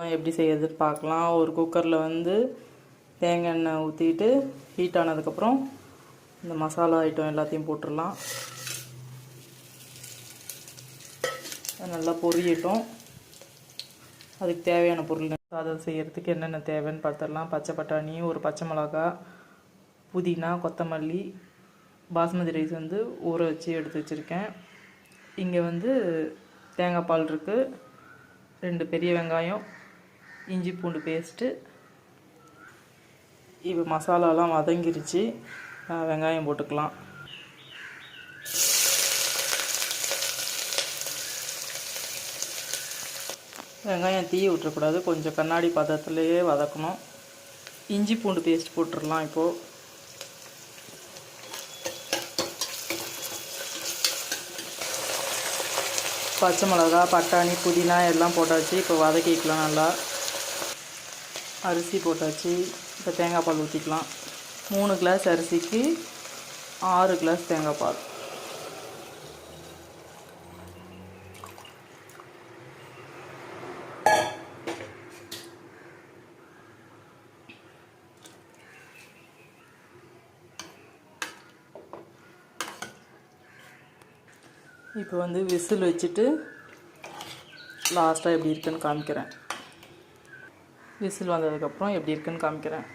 எப்படி செய்யறதுன்னு பார்க்கலாம். ஒரு குக்கரில் வந்து தேங்காய் எண்ணெய் ஊற்றிட்டு ஹீட் ஆனதுக்கப்புறம் இந்த மசாலா ஐட்டம் எல்லாத்தையும் போட்டுடலாம். நல்லா பொரியட்டும். அதுக்கு தேவையான பொருள் சாதம் செய்கிறதுக்கு என்னென்ன தேவைன்னு பார்த்துடலாம். பச்சை பட்டாணி, ஒரு பச்சை மிளகா, புதினா, கொத்தமல்லி, பாஸ்மதி ரைஸ் வந்து ஊற வச்சு எடுத்து வச்சுருக்கேன். இங்கே வந்து தேங்காய் பால் இருக்குது, 2 பெரிய வெங்காயம், இஞ்சி பூண்டு பேஸ்ட்டு. இப்போ மசாலாலாம் வதங்கிருச்சு, வெங்காயம் போட்டுக்கலாம். வெங்காயம் தீய விட்டுறக்கூடாது, கொஞ்சம் கண்ணாடி பதத்துலேயே வதக்கணும். இஞ்சி பூண்டு பேஸ்ட் போட்டுடலாம். இப்போது பச்சை மிளகா, பட்டாணி, புதினா எல்லாம் போட்டாச்சு. இப்போ வதக்கிக்கலாம் நல்லா. அரிசி போட்டாச்சு. இப்போ தேங்காய் பால் ஊற்றிக்கலாம். 3 கிளாஸ் அரிசிக்கு 6 கிளாஸ் தேங்காய் பால். இப்போ வந்து விசில் வச்சுட்டு லாஸ்ட்டாக எப்படி இருக்குன்னு காமிக்கிறேன். விசில் வந்ததுக்கப்புறம் எப்படி இருக்குன்னு காமிக்கிறேன்.